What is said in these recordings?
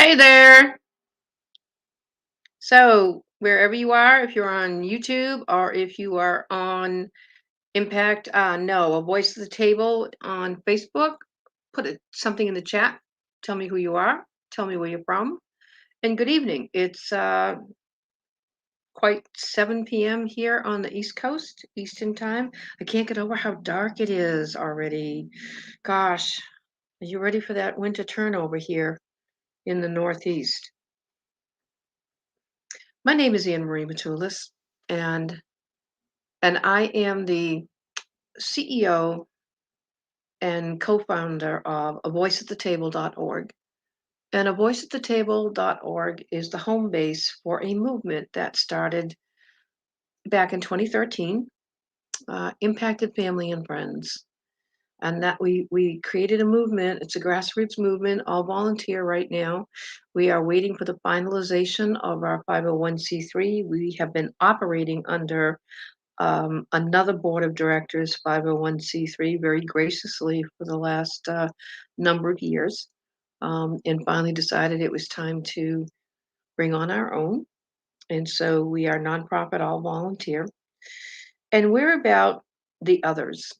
Hey there. So, wherever you are, if you're on YouTube or if you are on Impact, no, a voice at the table on Facebook, something in the chat. Tell me who you are. Tell me where you're from. And good evening. It's quite 7 p.m. here on the East Coast, Eastern Time. I can't get over how dark it is already. Gosh, are you ready for that winter turnover here in the Northeast? My name is Anne Marie Matulis, and I am the CEO and co-founder of a voiceathetable.org. And a voiceathetable.org is the home base for a movement that started back in 2013, impacted family and friends. And that we created a movement. It's a grassroots movement, all volunteer right now. We are waiting for the finalization of our 501c3. We have been operating under another board of directors, 501c3, very graciously for the last number of years, and finally decided it was time to bring on our own. And so we are nonprofit, all volunteer. And we're about the others,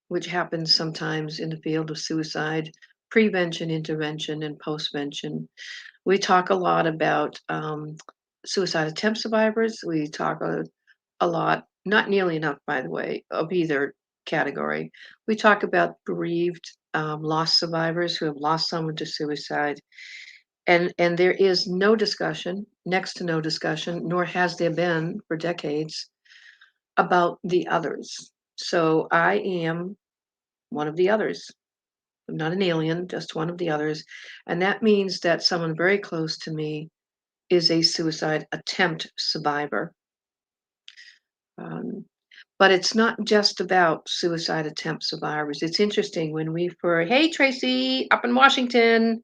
which happens sometimes in the field of suicide prevention, intervention, and postvention. We talk a lot about suicide attempt survivors. We talk a lot, not nearly enough, by the way, of either category. We talk about bereaved, lost survivors who have lost someone to suicide. And there is no discussion, next to no discussion, nor has there been for decades, about the others. So I am one of the others. I'm not an alien, just one of the others. And that means that someone very close to me is a suicide attempt survivor. Um, but it's not just about suicide attempt survivors. It's interesting when hey, Tracy, up in Washington,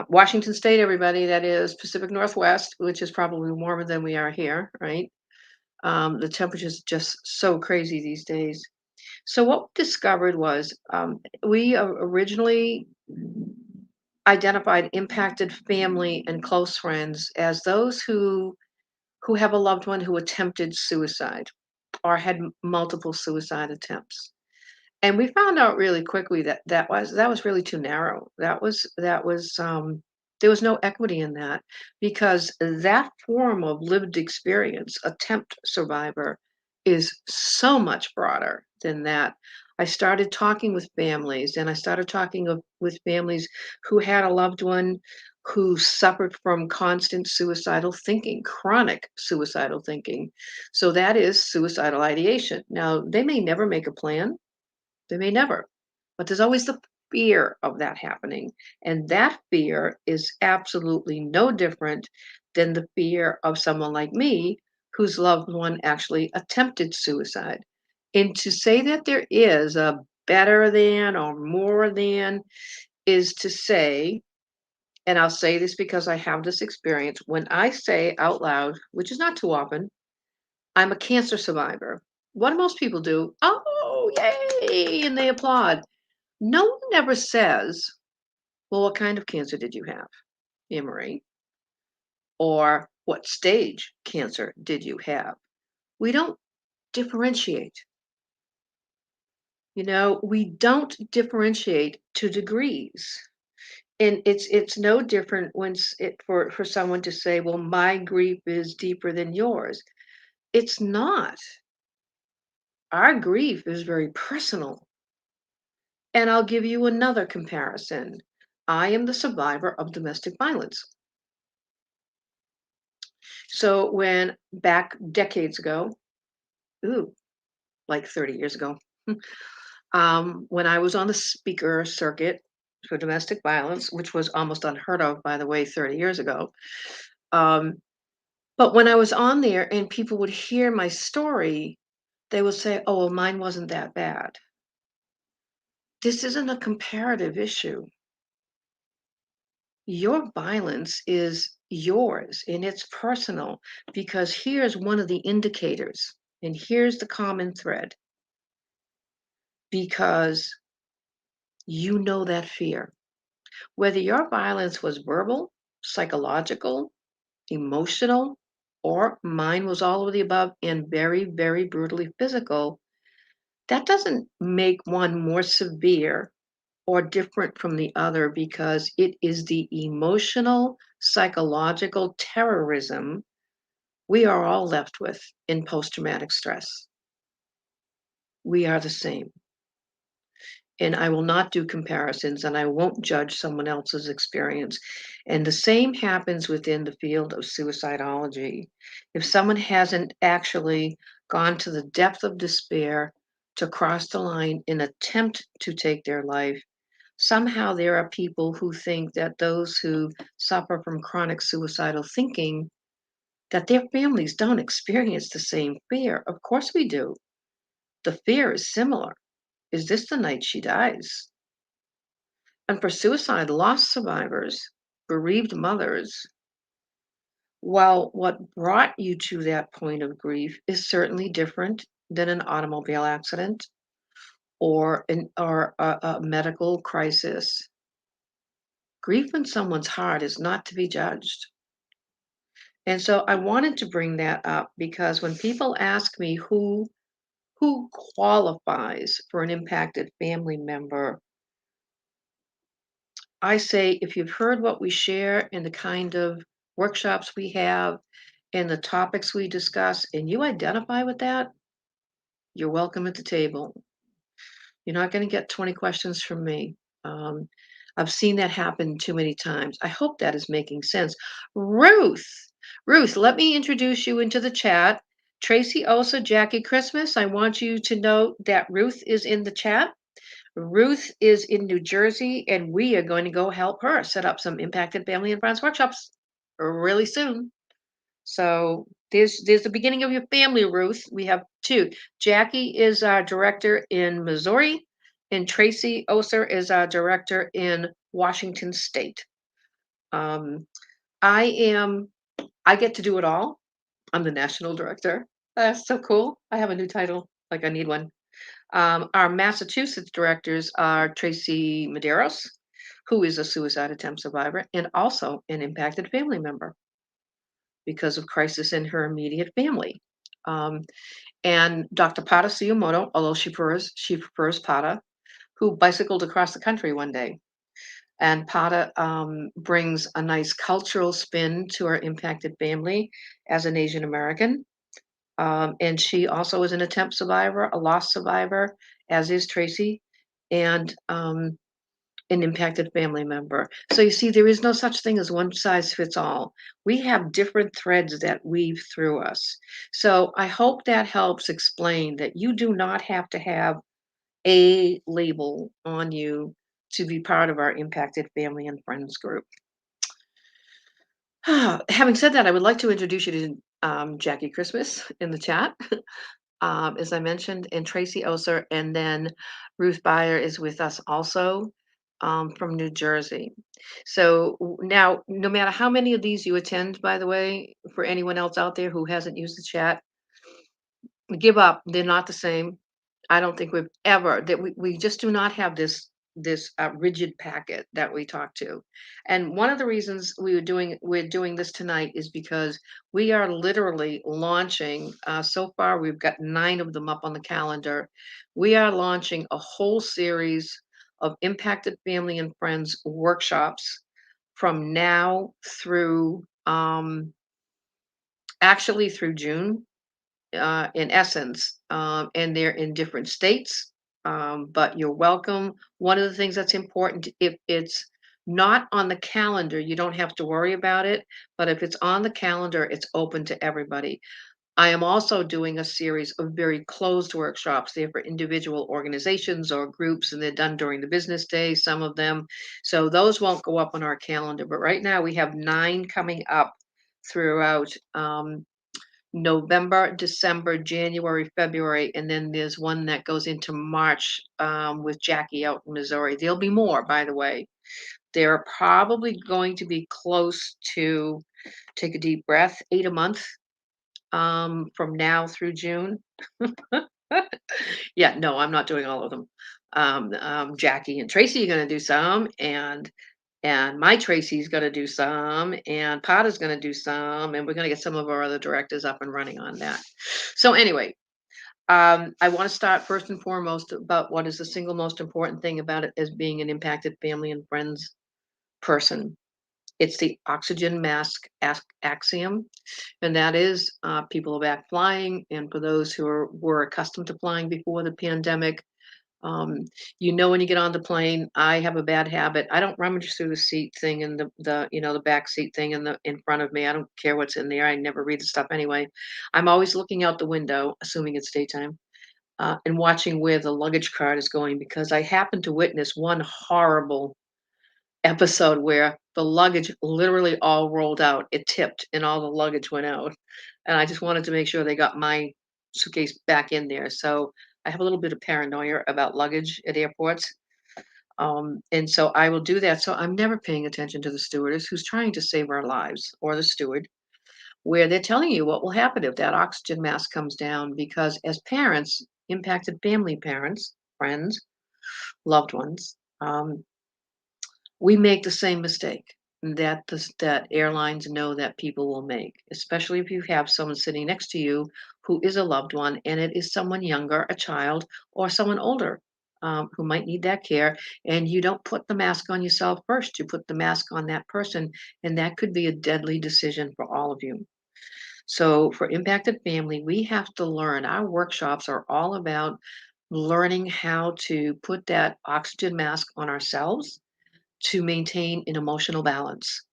Washington State, everybody, that is Pacific Northwest, which is probably warmer than we are here, right? The temperature's just so crazy these days. So what we discovered was we originally identified impacted family and close friends as those who have a loved one who attempted suicide or had multiple suicide attempts. And we found out really quickly that that was really too narrow. That was there was no equity in that because that form of lived experience, attempt survivor, is so much broader than that. I started talking with families, and I started talking with families who had a loved one who suffered from constant suicidal thinking, chronic suicidal thinking. So that is suicidal ideation. Now, they may never make a plan, they may never, but there's always the fear of that happening. And that fear is absolutely no different than the fear of someone like me whose loved one actually attempted suicide. And to say that there is a better than or more than is to say, and I'll say this because I have this experience, when I say out loud, which is not too often, I'm a cancer survivor. What do most people do? Oh, yay! And they applaud. No one ever says, well, what kind of cancer did you have, Anne-Marie? Or what stage cancer did you have? We don't differentiate. We don't differentiate to degrees. And it's no different for someone to say, well, my grief is deeper than yours. It's not. Our grief is very personal. And I'll give you another comparison. I am the survivor of domestic violence. So when back decades ago, ooh, like 30 years ago, when I was on the speaker circuit for domestic violence, which was almost unheard of, by the way, 30 years ago. But when I was on there and people would hear my story, they would say, oh, well, mine wasn't that bad. This isn't a comparative issue. Your violence is yours and it's personal because here's one of the indicators, and here's the common thread because you know that fear. Whether your violence was verbal, psychological, emotional, or mine was all of the above and very, very brutally physical, that doesn't make one more severe or different from the other because it is the emotional, psychological terrorism we are all left with in post traumatic stress. We are the same. And I will not do comparisons and I won't judge someone else's experience. And the same happens within the field of suicidology. If someone hasn't actually gone to the depth of despair to cross the line and attempt to take their life, somehow there are people who think that those who suffer from chronic suicidal thinking that their families don't experience the same fear. Of course we do. The fear is similar. Is this the night she dies? And for suicide loss survivors, bereaved mothers, while what brought you to that point of grief is certainly different than an automobile accident or a medical crisis, grief in someone's heart is not to be judged. And so I wanted to bring that up because when people ask me who qualifies for an impacted family member, I say if you've heard what we share and the kind of workshops we have and the topics we discuss, and you identify with that, you're welcome at the table. You're not going to get 20 questions from me. Um, I've seen that happen too many times. I hope that is making sense. Ruth, Ruth, let me introduce you into the chat. Tracy Osa, Jackie Christmas. I want you to know that Ruth is in the chat. Ruth is in New Jersey, and we are going to go help her set up some impacted family and friends workshops really soon. So there's the beginning of your family, Ruth. We have two. Jackie is our director in Missouri, and Tracy Oser is our director in Washington State. Um, I am. I get to do it all. I'm the national director. That's so cool. I have a new title. Like I need one. Our Massachusetts directors are Tracy Medeiros, who is a suicide attempt survivor and also an impacted family member because of crisis in her immediate family. Um, and Dr. Pada Tsuyomoto, although she prefers Pada, who bicycled across the country one day. And Pada brings a nice cultural spin to our impacted family as an Asian American. And she also is an attempt survivor, a loss survivor, as is Tracy, and an impacted family member. So you see, there is no such thing as one size fits all. We have different threads that weave through us. So I hope that helps explain that you do not have to have a label on you to be part of our impacted family and friends group. Having said that, I would like to introduce you to Jackie Christmas in the chat. As I mentioned, and Tracy Oser, and then Ruth Byer is with us also from New Jersey. So now, no matter how many of these you attend, by the way, for anyone else out there who hasn't used the chat, give up. They're not the same. I don't think we've ever that we just do not have this rigid packet that we talk to. And one of the reasons we're doing this tonight is because we are literally launching. So far, we've got 9 of them up on the calendar. We are launching a whole series of impacted family and friends workshops from now through actually through June in essence, and they're in different states. But you're welcome. One of the things that's important, if it's not on the calendar, you don't have to worry about it. But if it's on the calendar, it's open to everybody. I am also doing a series of very closed workshops. They're for individual organizations or groups, and they're done during the business day, some of them. So those won't go up on our calendar. But right now, we have 9 coming up throughout November, December, January, February, and then there's one that goes into March with Jackie out in Missouri. There'll be more, by the way. They're probably going to be close to, take a deep breath, 8 a month from now through June. Yeah, no, I'm not doing all of them. Jackie and Tracy are going to do some, and and my Tracy's going to do some, and Pot is going to do some, and we're going to get some of our other directors up and running on that. So anyway, I want to start first and foremost about what is the single most important thing about it as being an impacted family and friends person. It's the oxygen mask axiom, and that is people are back flying. And for those who were accustomed to flying before the pandemic, um, when you get on the plane, I have a bad habit. I don't rummage through the seat thing and the back seat thing in front of me. I don't care what's in there. I never read the stuff anyway. I'm always looking out the window, assuming it's daytime, and watching where the luggage cart is going because I happened to witness one horrible episode where the luggage literally all rolled out. It tipped and all the luggage went out. And I just wanted to make sure they got my suitcase back in there. So I have a little bit of paranoia about luggage at airports. And so I will do that. So I'm never paying attention to the stewardess who's trying to save our lives, or the steward, where they're telling you what will happen if that oxygen mask comes down. Because as parents, impacted family parents, friends, loved ones, we make the same mistake that airlines know that people will make, especially if you have someone sitting next to you who is a loved one, and it is someone younger, a child, or someone older, who might need that care. And you don't put the mask on yourself first, you put the mask on that person, and that could be a deadly decision for all of you. So for impacted family, we have to learn. Our workshops are all about learning how to put that oxygen mask on ourselves to maintain an emotional balance.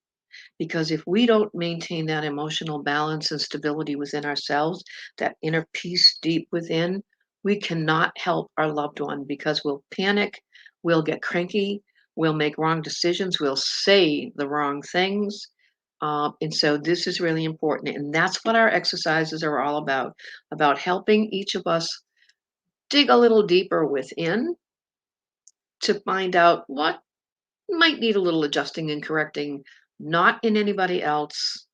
Because if we don't maintain that emotional balance and stability within ourselves, that inner peace deep within, we cannot help our loved one because we'll panic, we'll get cranky, we'll make wrong decisions, we'll say the wrong things. And so this is really important. And that's what our exercises are all about helping each of us dig a little deeper within to find out what might need a little adjusting and correcting, not in anybody else,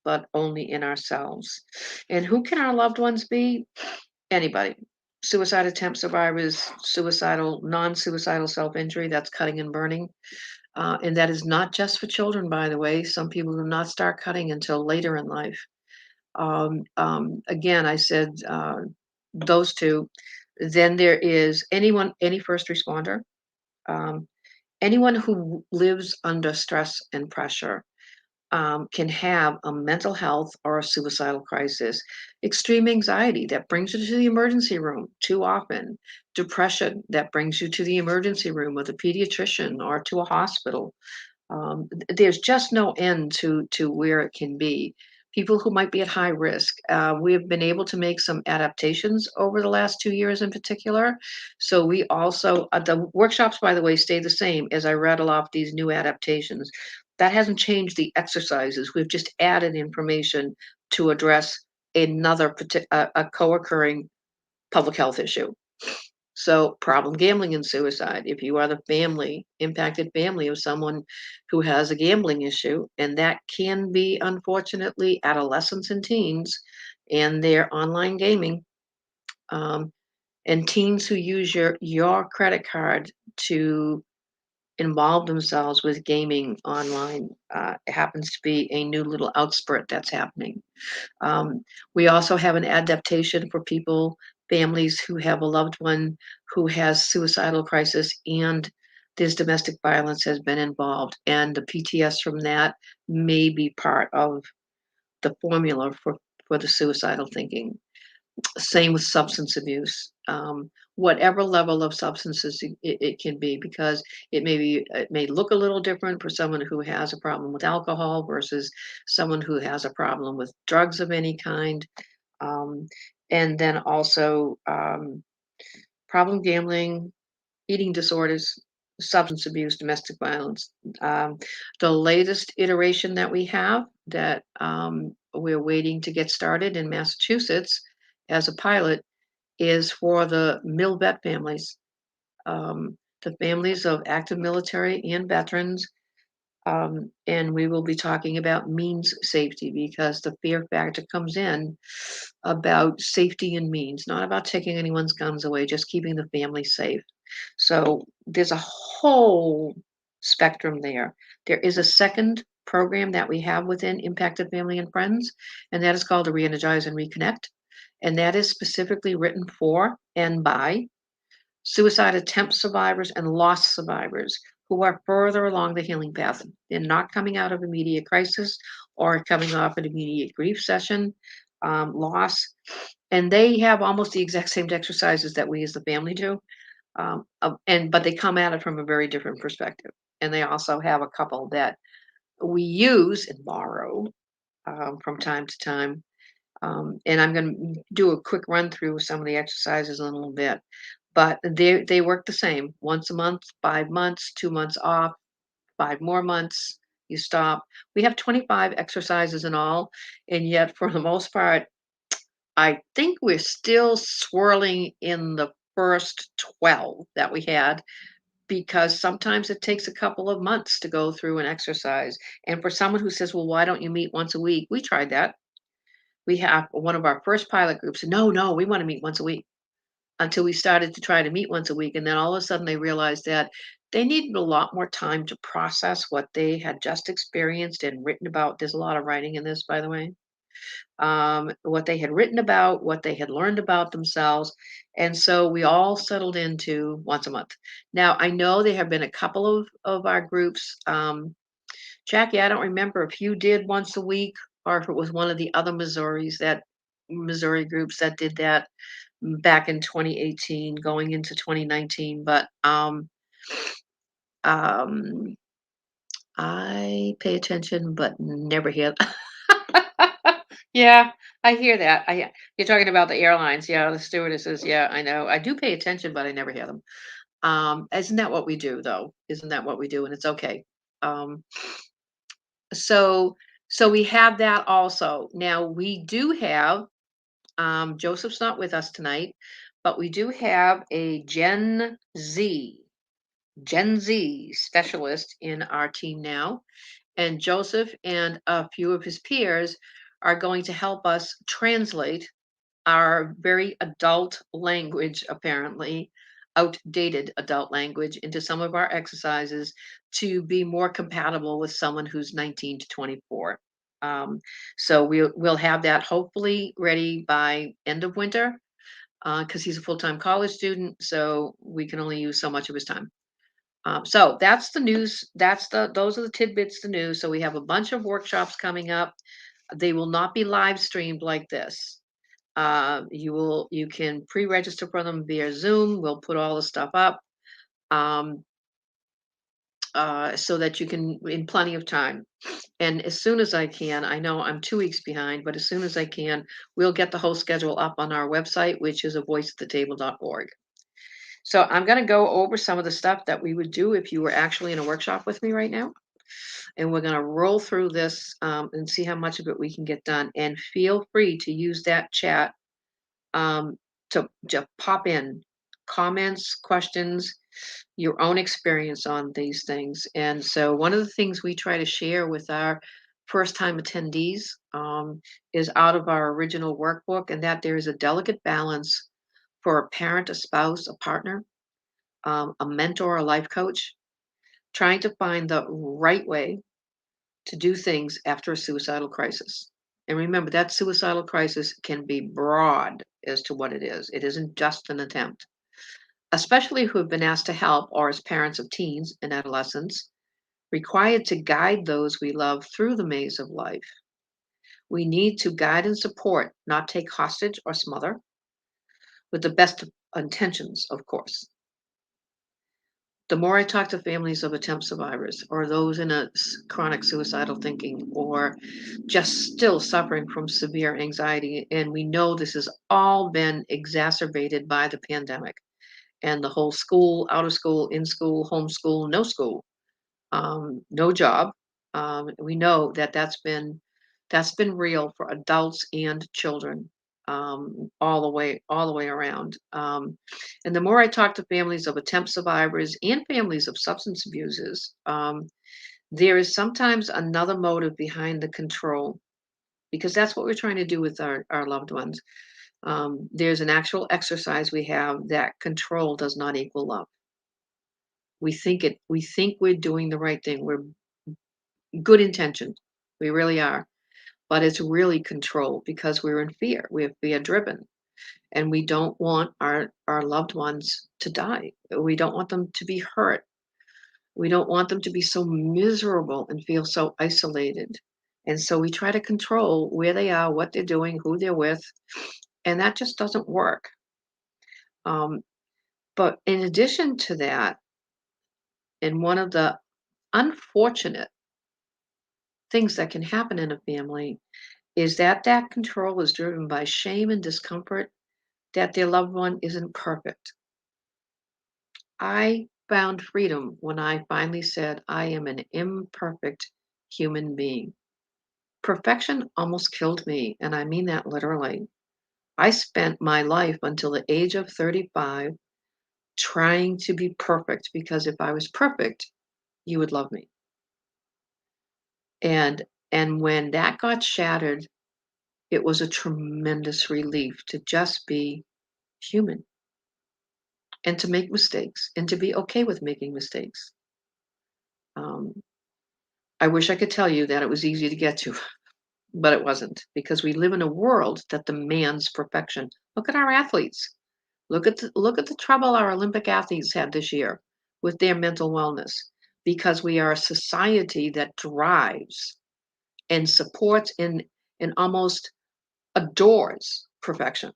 but only in ourselves. And who can our loved ones be? Anybody. Suicide attempt survivors, suicidal, non suicidal self injury, that's cutting and burning. And that is not just for children, by the way. Some people do not start cutting until later in life. Again, I said those two. Then there is any first responder. Um, Anyone who lives under stress and pressure can have a mental health or a suicidal crisis, extreme anxiety that brings you to the emergency room too often, depression that brings you to the emergency room with a pediatrician or to a hospital. There's just no end to where it can be. People who might be at high risk. We have been able to make some adaptations over the last 2 years in particular. So we also the workshops, by the way, stay the same as I rattle off these new adaptations. That hasn't changed the exercises. We've just added information to address a co-occurring public health issue. So, problem gambling and suicide. If you are the impacted family of someone who has a gambling issue, and that can be unfortunately adolescents and teens and their online gaming, um, and teens who use your credit card to involve themselves with gaming online, happens to be a new little outspurt that's happening. Um, we also have an adaptation for families who have a loved one who has suicidal crisis and there's domestic violence has been involved, and the PTS from that may be part of the formula for the suicidal thinking. Same with substance abuse. Whatever level of substances it can be, because it may look a little different for someone who has a problem with alcohol versus someone who has a problem with drugs of any kind. Um, and then also problem gambling, eating disorders, substance abuse, domestic violence. Um, the latest iteration that we have that we're waiting to get started in Massachusetts as a pilot is for the mill vet families, the families of active military and veterans. And we will be talking about means safety because the fear factor comes in about safety and means, not about taking anyone's guns away, just keeping the family safe. So there's a whole spectrum there. There is a second program that we have within Impacted Family and Friends, and that is called the Reenergize and Reconnect. And that is specifically written for and by suicide attempt survivors and loss survivors who are further along the healing path. They're not coming out of immediate crisis or coming off an immediate grief session, loss. And they have almost the exact same exercises that we as the family do. But they come at it from a very different perspective. And they also have a couple that we use and borrow from time to time. And I'm going to do a quick run through some of the exercises in a little bit. But they work the same. Once a month, 5 months, 2 months off, 5 more months, you stop. We have 25 exercises in all, and yet for the most part, I think we're still swirling in the first 12 that we had because sometimes it takes a couple of months to go through an exercise. And for someone who says, "Well, why don't you meet once a week?" We tried that. We have one of our first pilot groups. No, no, we want to meet once a week until we started to try to meet once a week. And then all of a sudden they realized that they needed a lot more time to process what they had just experienced and written about. There's a lot of writing in this, by the way. What they had written about, what they had learned about themselves. And so we all settled into once a month. Now, I know there have been a couple of our groups. Jackie, I don't remember if you did once a week or if it was one of the other Missouri groups that did that back in 2018 going into 2019, but um I pay attention but never hear. Yeah, I hear that. You're talking about the airlines, yeah, the stewardesses, yeah, I know. I do pay attention but I never hear them. Isn't that what we do though? Isn't that what we do? And it's okay. um so so we have that also. Now we do have Joseph's not with us tonight, but we do have a Gen Z specialist in our team now. And Joseph and a few of his peers are going to help us translate our very adult language, apparently outdated adult language, into some of our exercises to be more compatible with someone who's 19 to 24. Um, so we'll have that hopefully ready by end of winter because he's a full-time college student, so we can only use so much of his time. So that's the news. Those are the tidbits to news. So we have a bunch of workshops coming up. They will not be live streamed like this. You can pre-register for them via Zoom. We'll put all the stuff up um, so that you can in plenty of time. And as soon as I can, I know I'm 2 weeks behind, but as soon as I can, we'll get the whole schedule up on our website, which is a voiceathetable.org. So I'm going to go over some of the stuff that we would do if you were actually in a workshop with me right now. And we're going to roll through this and see how much of it we can get done. And feel free to use that chat um, to pop in comments, questions, your own experience on these things. And so one of the things we try to share with our first time attendees is out of our original workbook, and that there is a delicate balance for a parent, a spouse, a partner, a mentor, a life coach, trying to find the right way to do things after a suicidal crisis. And remember, that suicidal crisis can be broad as to what it is. It isn't just an attempt, especially who have been asked to help or as parents of teens and adolescents, required to guide those we love through the maze of life. We need to guide and support, not take hostage or smother, with the best of intentions, of course. The more I talk to families of attempt survivors or those in a chronic suicidal thinking or just still suffering from severe anxiety, and we know this has all been exacerbated by the pandemic and the whole school, out of school, in school, homeschool, no school, no job. We know that that's been real for adults and children, all the way around. And the more I talk to families of attempt survivors and families of substance abusers, there is sometimes another motive behind the control, because that's what we're trying to do with our loved ones. There's an actual exercise we have that control does not equal love. We think we're doing the right thing. We're good intention. We really are. But it's really control because we're in fear. We're fear driven. And we don't want our loved ones to die. We don't want them to be hurt. We don't want them to be so miserable and feel so isolated. And so we try to control where they are, what they're doing, who they're with, and that just doesn't work. Um, but in addition to that, and one of the unfortunate things that can happen in a family is that that control is driven by shame and discomfort that their loved one isn't perfect. I found freedom when I finally said, I am an imperfect human being. Perfection almost killed me, and I mean that literally. I spent my life until the age of 35 trying to be perfect because if I was perfect, you would love me. And and when that got shattered, it was a tremendous relief to just be human and to make mistakes and to be okay with making mistakes. Um, I wish I could tell you that it was easy to get to, but it wasn't because we live in a world that demands perfection. Look at our athletes. Look at the trouble our Olympic athletes had this year with their mental wellness because we are a society that drives and supports and almost adores perfection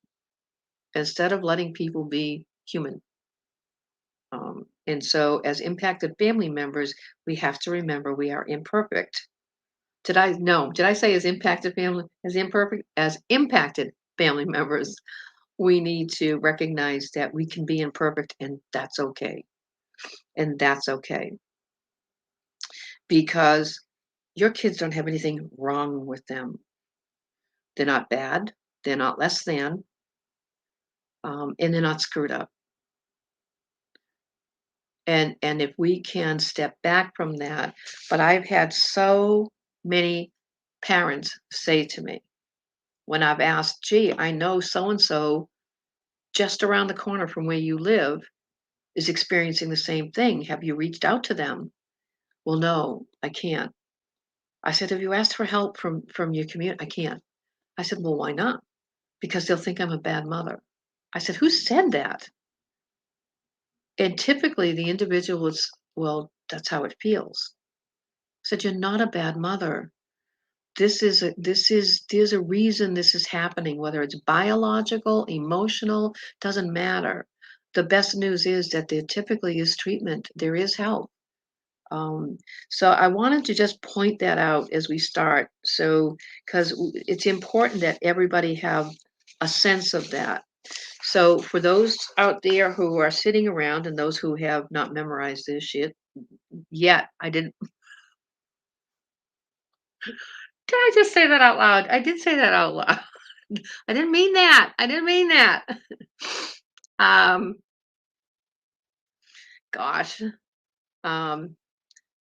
instead of letting people be human. And so, as impacted family members, we have to remember we are imperfect. Did I no? Did I say as impacted family as imperfect as impacted family members? We need to recognize that we can be imperfect, and that's okay. And that's okay because your kids don't have anything wrong with them. They're not bad. They're not less than, and they're not screwed up. And if we can step back from that, but I've had so many parents say to me when I've asked, "Gee, I know so and so just around the corner from where you live is experiencing the same thing. Have you reached out to them?" Well, no, I can't. I said, "Have you asked for help from your community?" I can't. I said, "Well, why not?" Because they'll think I'm a bad mother. I said, "Who said that?" And typically the individual is, well, that's how it feels. I said, "You're not a bad mother. There's a reason this is happening, whether it's biological, emotional, doesn't matter. The best news is that there typically is treatment. There is help." Um, so I wanted to just point that out as we start. So, because it's important that everybody have a sense of that. So, for those out there who are sitting around and those who have not memorized this shit yet, I didn't. Did I just say that out loud? I did say that out loud. I didn't mean that. I didn't mean that. um, gosh. Um,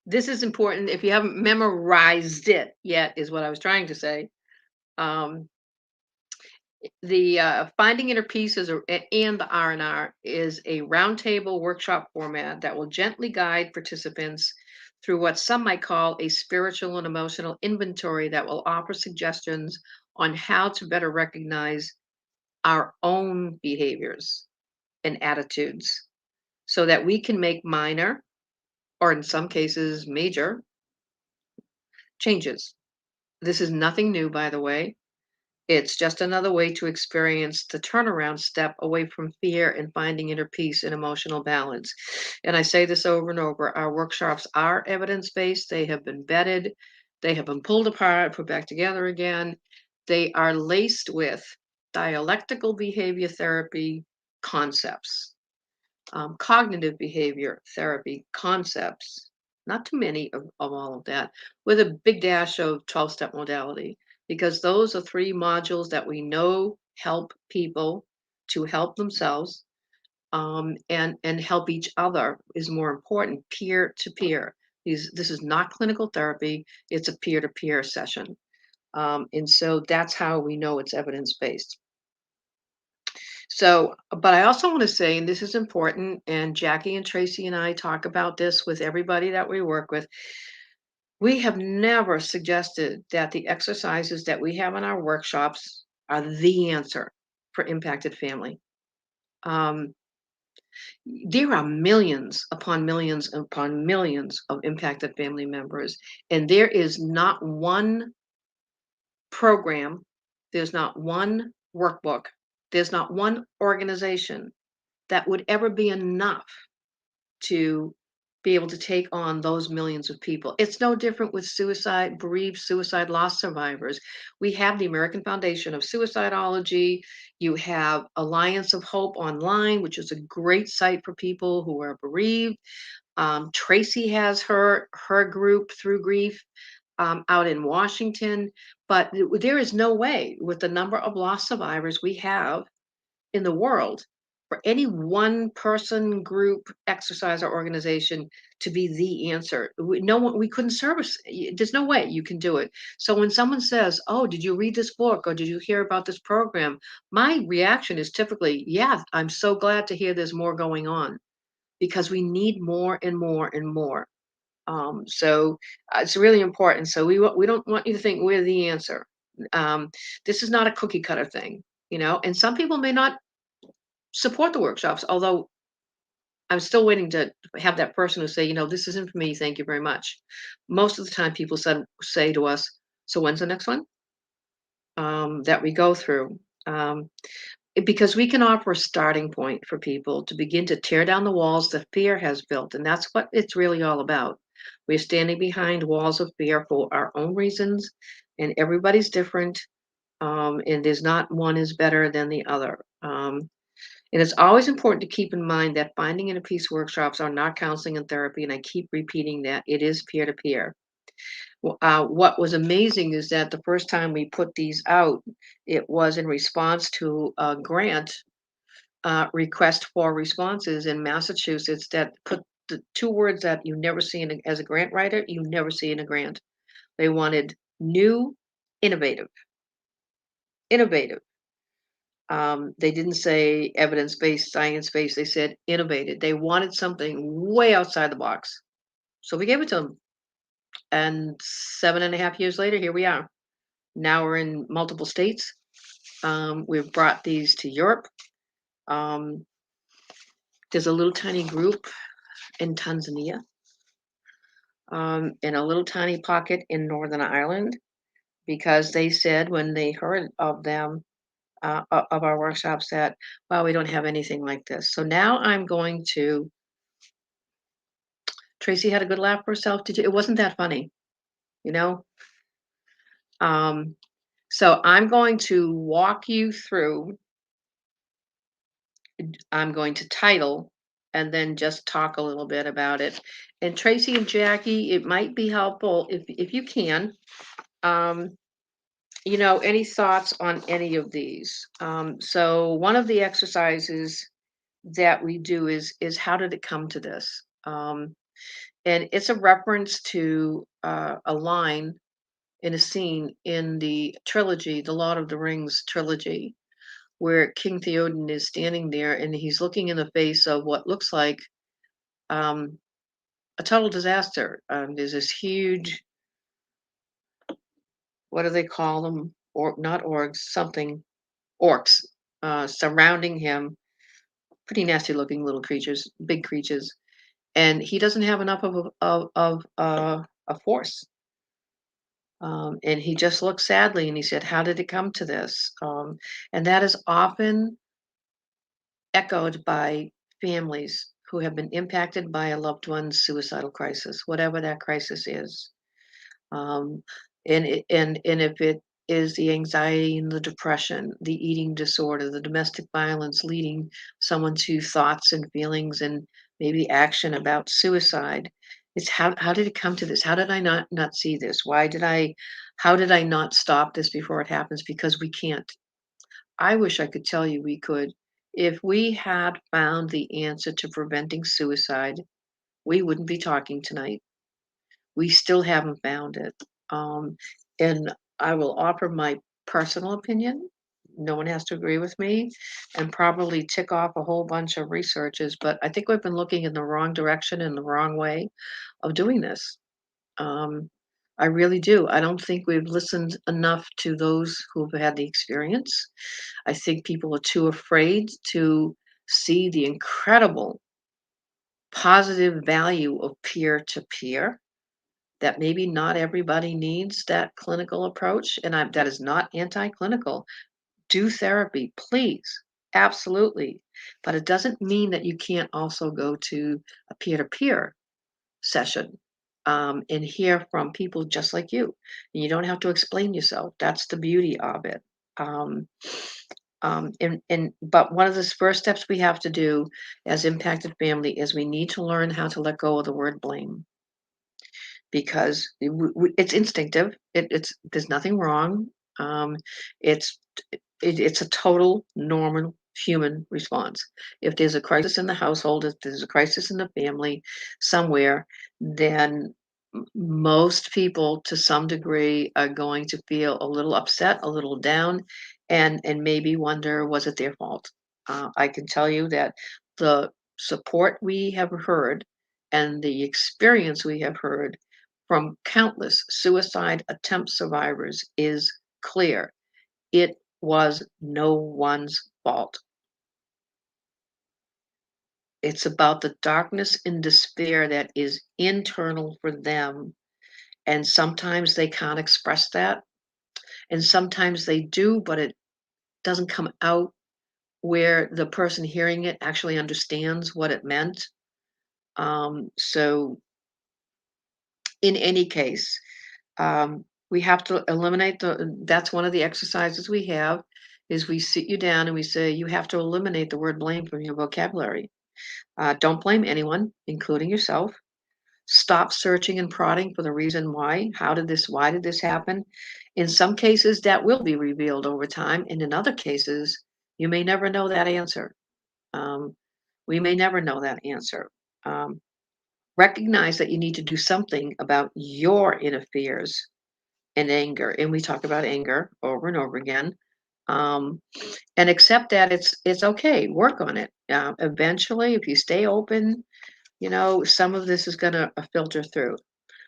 this is important. If you haven't memorized it yet, is what I was trying to say. Um, the Finding Inner Peace and the R&R is a roundtable workshop format that will gently guide participants through what some might call a spiritual and emotional inventory that will offer suggestions on how to better recognize our own behaviors and attitudes so that we can make minor, or in some cases, major changes. This is nothing new, by the way. It's just another way to experience the turnaround step away from fear and finding inner peace and emotional balance. And I say this over and over, our workshops are evidence based, they have been vetted, they have been pulled apart, put back together again. They are laced with dialectical behavior therapy concepts, cognitive behavior therapy concepts, not too many of all of that, with a big dash of 12-step modality, because those are three modules that we know help people to help themselves, and help each other is more important, peer to peer. This is not clinical therapy, it's a peer to peer session. And so that's how we know it's evidence based. So, but I also want to say, and this is important, and Jackie and Tracy and I talk about this with everybody that we work with. We have never suggested that the exercises that we have in our workshops are the answer for impacted family. Um, there are millions upon millions of impacted family members, and there is not one program, there's not one workbook, there's not one organization that would ever be enough to be able to take on those millions of people. It's no different with suicide, bereaved suicide loss survivors. We have the American Foundation of Suicidology. You have Alliance of Hope Online, which is a great site for people who are bereaved. Tracy has her group through grief out in Washington. But there is no way, with the number of loss survivors we have in the world, for any one person, group, exercise, or organization to be the answer. No one, we couldn't service. There's no way you can do it. So when someone says, "Oh, did you read this book or did you hear about this program?" My reaction is typically, "Yeah, I'm so glad to hear there's more going on because we need more and more and more." So it's really important. So we don't want you to think we're the answer. Um, this is not a cookie cutter thing, and some people may not support the workshops, although I'm still waiting to have that person who say, this isn't for me, thank you very much. Most of the time people say to us, so when's the next one that we go through? Because we can offer a starting point for people to begin to tear down the walls that fear has built. And that's what it's really all about. We're standing behind walls of fear for our own reasons, and everybody's different. And there's not one is better than the other. And it's always important to keep in mind that finding inner peace workshops are not counseling and therapy. And I keep repeating that it is peer to peer. What was amazing is that the first time we put these out, it was in response to a grant request for responses in Massachusetts that put the two words that you never see as a grant writer, you never see in a grant. They wanted new, innovative, innovative. They didn't say evidence-based, science-based. They said innovative. They wanted something way outside the box. So we gave it to them. And 7.5 years later, here we are. Now we're in multiple states. We've brought these to Europe. Um, there's a little tiny group in Tanzania, in a little tiny pocket in Northern Ireland, because they said when they heard of them, of our workshops, that, well, we don't have anything like this. So now I'm going to Tracy had a good laugh for herself. Did you? It wasn't that funny, you know? Um, so I'm going to walk you through, I'm going to title and then just talk a little bit about it. And Tracy and Jackie, it might be helpful if you can, um, any thoughts on any of these. So one of the exercises that we do is how did it come to this? And it's a reference to a line in a scene in the trilogy, the Lord of the Rings trilogy, where King Theoden is standing there and he's looking in the face of what looks like um, a total disaster. There's this huge, what do they call them? Or not orgs, something orcs surrounding him. Pretty nasty looking little creatures, big creatures, and he doesn't have enough of a force. And he just looked sadly and he said, "How did it come to this?" And that is often echoed by families who have been impacted by a loved one's suicidal crisis, whatever that crisis is. Um, and if it is the anxiety and the depression, the eating disorder, the domestic violence leading someone to thoughts and feelings and maybe action about suicide, it's how did it come to this? How did I not see this? How did I not stop this before it happens? Because we can't. I wish I could tell you we could. If we had found the answer to preventing suicide, we wouldn't be talking tonight. We still haven't found it. Um, and I will offer my personal opinion. no one has to agree with me and probably tick off a whole bunch of researches, but I think we've been looking in the wrong direction in the wrong way of doing this. Um, I really do. I don't think we've listened enough to those who've had the experience. I think people are too afraid to see the incredible positive value of peer to peer, that maybe not everybody needs that clinical approach. And that is not anti clinical. Do therapy, please. Absolutely. But it doesn't mean that you can't also go to a peer to peer session and hear from people just like you. And you don't have to explain yourself. That's the beauty of it. Um, but one of the first steps we have to do as impacted family is we need to learn how to let go of the word blame because it's instinctive. It's there's nothing wrong. Um, it's it's a total normal human response. If there's a crisis in the household, if there's a crisis in the family somewhere, then most people to some degree are going to feel a little upset, a little down, and maybe wonder, was it their fault? I can tell you that the support we have heard and the experience we have heard from countless suicide attempt survivors is clear. It was no one's fault. It's about the darkness and despair that is internal for them. And sometimes they can't express that. And sometimes they do, but it doesn't come out where the person hearing it actually understands what it meant. So, in any case, we have to eliminate that's one of the exercises we have is we sit you down and we say you have to eliminate the word blame from your vocabulary. Don't blame anyone, including yourself. Stop searching and prodding for the reason why. Why did this happen? In some cases, that will be revealed over time. And in other cases, you may never know that answer. Um, we may never know that answer. Um, Recognize that you need to do something about your inner fears and anger. And we talk about anger over and over again. Um, and accept that it's okay. Work on it. Eventually, if you stay open, some of this is going to filter through.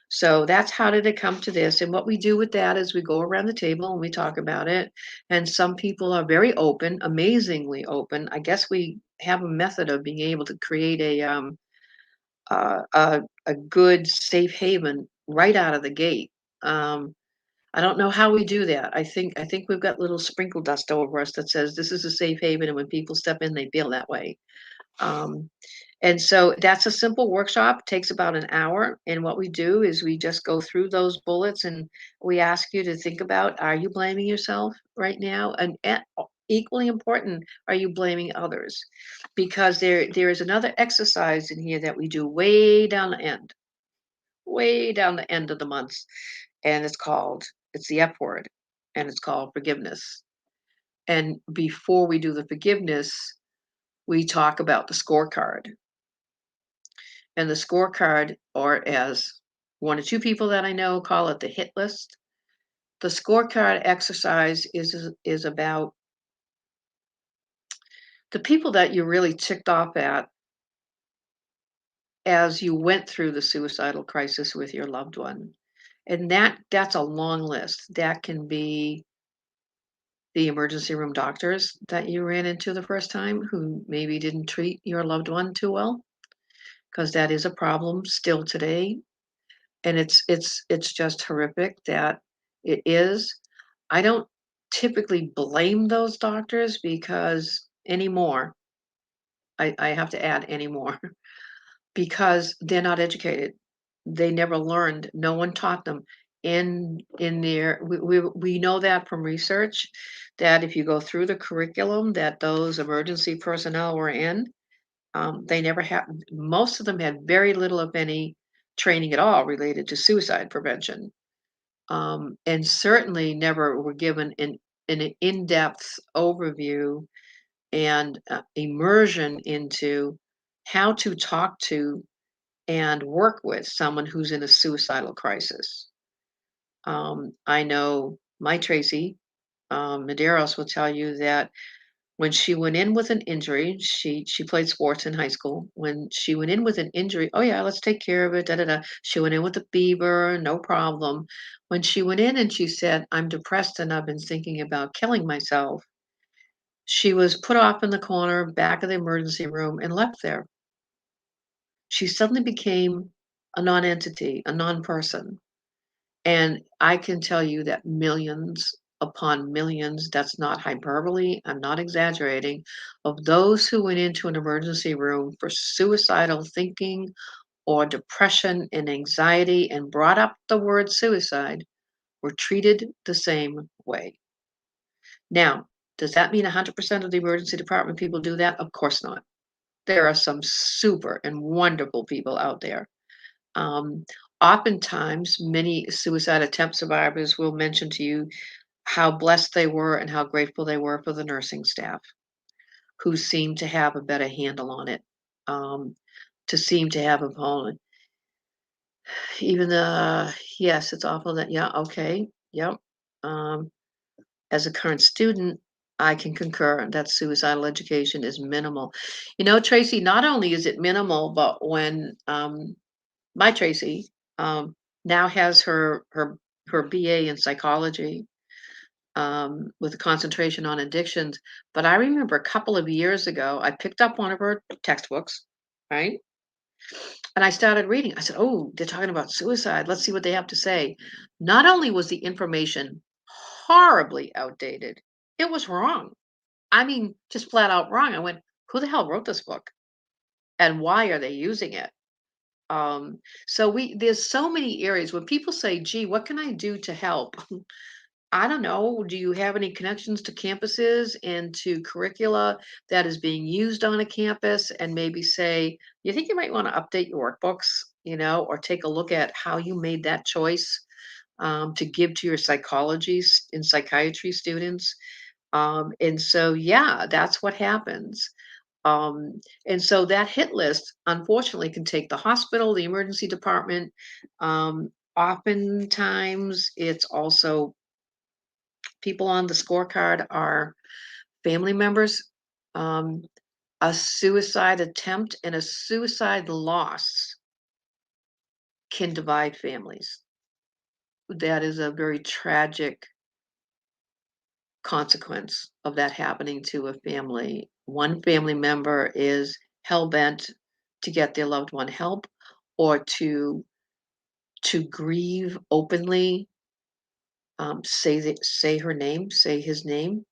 So that's how did it come to this? And what we do with that is we go around the table and we talk about it. And some people are very open, amazingly open. I guess we have a method of being able to create a good safe haven right out of the gate. Um, I don't know how we do that. I think we've got little sprinkle dust over us that says this is a safe haven, and when people step in, they feel that way. Um, and so that's a simple workshop, takes about an hour. And what we do is we just go through those bullets and we ask you to think about, are you blaming yourself right now? And equally important, are you blaming others? Because there is another exercise in here that we do way down the end of the months. And it's the F word, and it's called forgiveness. And before we do the forgiveness, we talk about the scorecard. And the scorecard, or as one or two people that I know call it, the hit list. The scorecard exercise is about the people that you really ticked off at as you went through the suicidal crisis with your loved one. And that's a long list. That can be the emergency room doctors that you ran into the first time who maybe didn't treat your loved one too well, because that is a problem still today. And it's just horrific that it is. I don't typically blame those doctors because anymore, I have to add anymore, because they're not educated. They never learned. No one taught them. In their we know that from research that if you go through the curriculum that those emergency personnel were in, they never had. Most of them had very little, if any, training at all related to suicide prevention, and certainly never were given an in-depth overview and immersion into how to talk to and work with someone who's in a suicidal crisis. I know my Tracy. Medeiros will tell you that when she went in with an injury, she played sports in high school. When she went in with an injury, oh yeah, let's take care of it. Da da da. She went in with a fever, no problem. When she went in and she said, "I'm depressed and I've been thinking about killing myself," she was put off in the corner, back of the emergency room, and left there. She suddenly became a non-entity, a non-person. And I can tell you that millions upon millions, that's not hyperbole, I'm not exaggerating, of those who went into an emergency room for suicidal thinking or depression and anxiety and brought up the word suicide were treated the same way. Now, does that mean 100% of the emergency department people do that? Of course not. There are some super and wonderful people out there. Um, Oftentimes, many suicide attempt survivors will mention to you how blessed they were and how grateful they were for the nursing staff who seemed to have a better handle on it, um, to seem to have a phone. Even the yes, it's awful that yeah, okay, yep. Um, as a current student, I can concur that suicidal education is minimal. You know, Tracy, not only is it minimal, but when my Tracy now has her BA in psychology with a concentration on addictions. But I remember a couple of years ago, I picked up one of her textbooks, right? And I started reading. I said, "Oh, they're talking about suicide. Let's see what they have to say." Not only was the information horribly outdated, it was wrong. I mean, just flat out wrong. I went, "Who the hell wrote this book? And why are they using it?" Um, so there's so many areas when people say, "Gee, what can I do to help?" I don't know. Do you have any connections to campuses and to curricula that is being used on a campus? And maybe say, you think you might want to update your workbooks, or take a look at how you made that choice to give to your and psychiatry students. And so, yeah, that's what happens. And so that hit list, unfortunately, can take the hospital, the emergency department. Oftentimes, it's also people on the scorecard are family members. Um, a suicide attempt and a suicide loss can divide families. That is a very tragic consequence of that happening to a family. One family member is hell bent to get their loved one help or to grieve openly, say her name, say his name,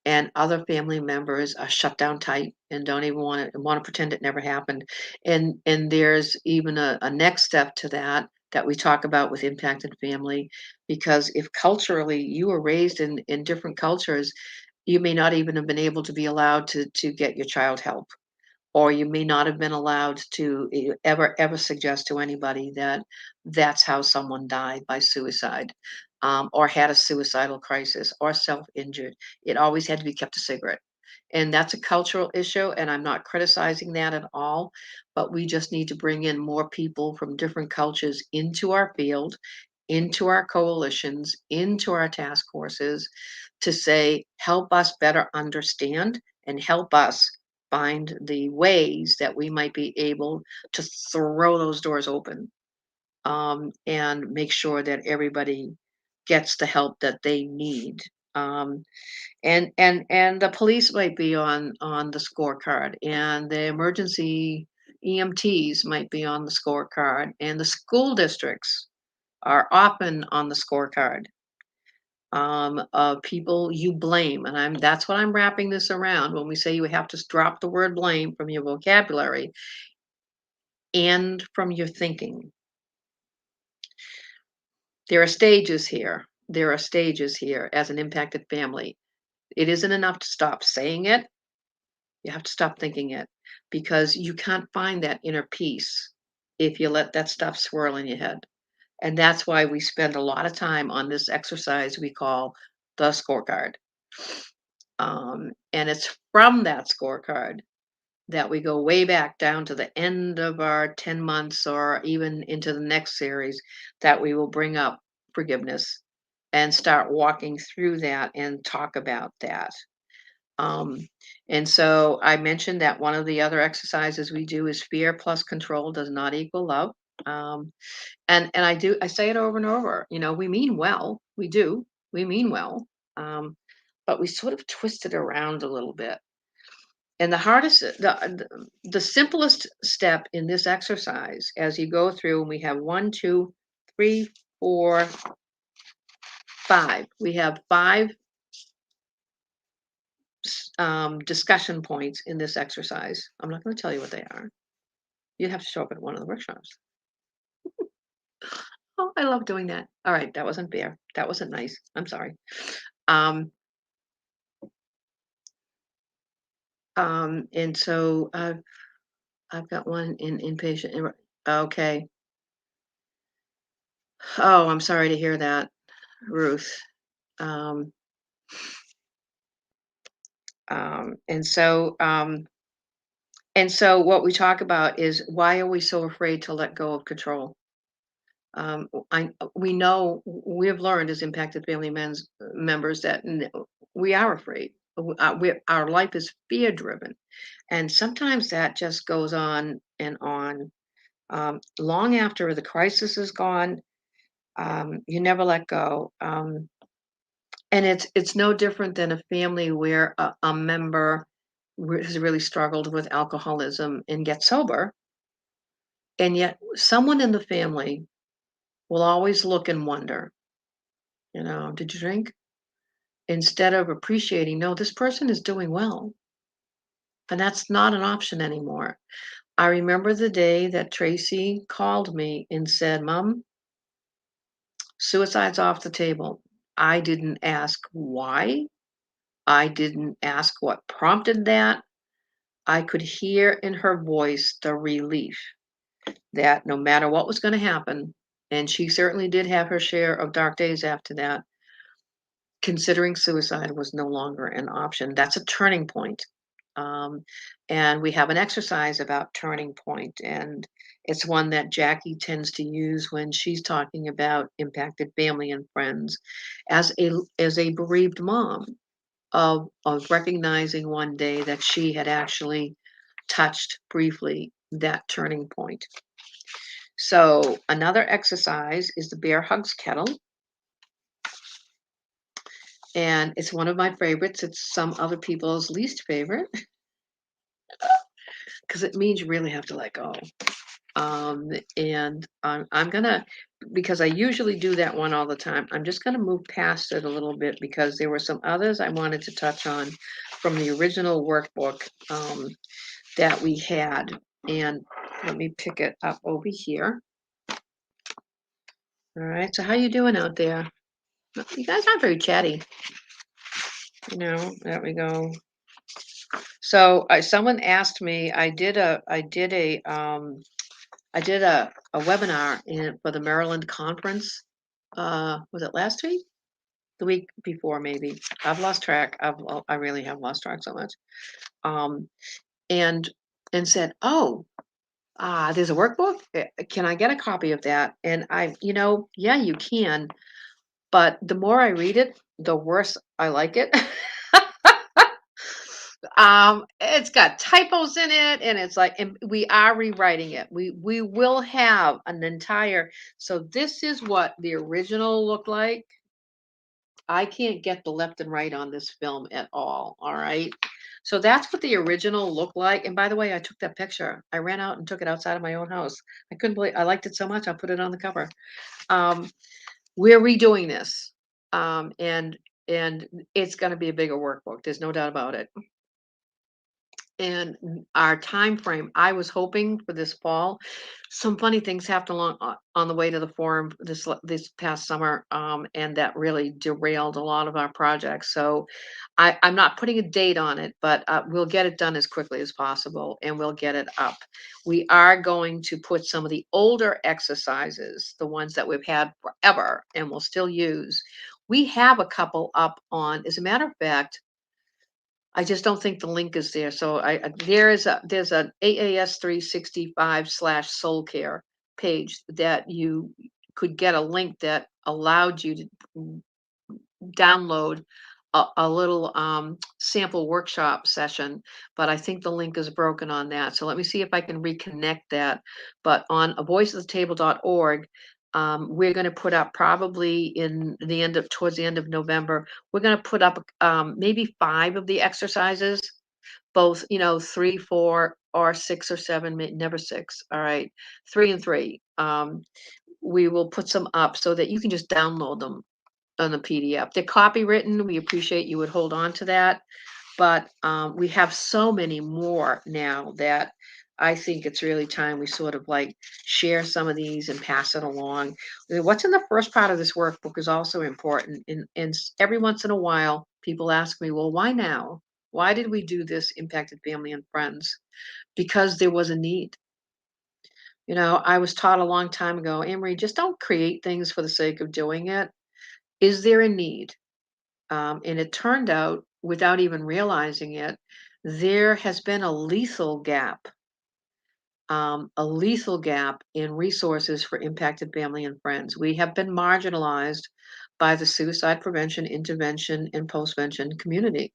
and other family members are shut down tight and don't even want to pretend it never happened. And there's even a next step to that we talk about with impacted family, because if culturally you were raised in different cultures, you may not even have been able to be allowed to get your child help, or you may not have been allowed to ever suggest to anybody that that's how someone died by suicide, or had a suicidal crisis or self-injured. It always had to be kept a secret. And that's a cultural issue, and I'm not criticizing that at all, but we just need to bring in more people from different cultures into our field, into our coalitions, into our task forces, to say, help us better understand and help us find the ways that we might be able to throw those doors open, and make sure that everybody gets the help that they need. Um, and the police might be on the scorecard, and the emergency EMTs might be on the scorecard, and the school districts are often on the scorecard, of people you blame. And that's what I'm wrapping this around when we say you have to drop the word blame from your vocabulary and from your thinking. There are stages here. There are stages here as an impacted family. It isn't enough to stop saying it. You have to stop thinking it, because you can't find that inner peace if you let that stuff swirl in your head. And that's why we spend a lot of time on this exercise we call the scorecard. And it's from that scorecard that we go way back down to the end of our 10 months or even into the next series that we will bring up forgiveness, and start walking through that and talk about that. Um, and so I mentioned that one of the other exercises we do is fear plus control does not equal love. Um, and I say it over and over. We mean well, we do, we mean well, um, but we sort of twist it around a little bit. And the simplest step in this exercise, as you go through, and we have one, two, three, four, five. We have five discussion points in this exercise. I'm not going to tell you what they are. You'd have to show up at one of the workshops. Oh, I love doing that. All right, that wasn't fair. That wasn't nice. I'm sorry. Um, and so I've got one in inpatient. Okay. Oh, I'm sorry to hear that, Ruth. Um, um, and so um, and so what we talk about is why are we so afraid to let go of control? We know we have learned as impacted family members that we are afraid. Our life is fear driven, and sometimes that just goes on and on. Long after the crisis is gone, you never let go. And it's no different than a family where a member has really struggled with alcoholism and gets sober, and yet someone in the family will always look and wonder, did you drink? Instead of appreciating, no, this person is doing well. And that's not an option anymore. I remember the day that Tracy called me and said, Mom, suicide's off the table. I didn't ask why. I didn't ask what prompted that. I could hear in her voice the relief that no matter what was going to happen, and she certainly did have her share of dark days after that, considering suicide was no longer an option. That's a turning point. Um, and we have an exercise about turning point, and it's one that Jackie tends to use when she's talking about impacted family and friends, as a bereaved mom of recognizing one day that she had actually touched briefly that turning point. So another exercise is the bear hugs kettle. And it's one of my favorites. It's some other people's least favorite because it means you really have to let go. And I'm gonna, because I usually do that one all the time, I'm just gonna move past it a little bit because there were some others I wanted to touch on from the original workbook that we had. And let me pick it up over here. All right, so how you doing out there? You guys aren't very chatty. There we go. So someone asked me, I did a webinar for the Maryland conference. Was it last week? The week before, maybe. I've lost track. I really have lost track so much. Um, and and said, oh, there's a workbook. Can I get a copy of that? And yeah, you can. But the more I read it, the worse I like it. It's got typos in it, and it's like, and we are rewriting it. We will have an entire. So this is what the original looked like. I can't get the left and right on this film at all. All right. So that's what the original looked like. And by the way, I took that picture. I ran out and took it outside of my own house. I couldn't believe I liked it so much. I put it on the cover. Um, we're redoing this. And it's going to be a bigger workbook. There's no doubt about it. And our time frame, I was hoping for this fall. Some funny things happened along on the way to the forum this past summer, and that really derailed a lot of our projects. So I'm not putting a date on it, but we'll get it done as quickly as possible, and we'll get it up. We are going to put some of the older exercises, the ones that we've had forever and will still use. We have a couple up on, as a matter of fact, I just don't think the link is there. So there's an AAS 365/soul care page that you could get a link that allowed you to download a little sample workshop session, but I think the link is broken on that. So let me see if I can reconnect that. But on a voiceofthetable.org, we're going to put up probably in the end of towards the end of November, we're going to put up maybe 5 of the exercises, both, 3, 4, or 6 or 7, never 6. All right, 3 and 3. We will put some up so that you can just download them on the PDF. They're copywritten. We appreciate you would hold on to that. But we have so many more now that I think it's really time we sort of like share some of these and pass it along. What's in the first part of this workbook is also important. And every once in a while, people ask me, well, why now? Why did we do this impacted family and friends? Because there was a need. I was taught a long time ago, Amory, just don't create things for the sake of doing it. Is there a need? And it turned out, without even realizing it, there has been a lethal gap in resources for impacted family and friends. We have been marginalized by the suicide prevention, intervention, and postvention community,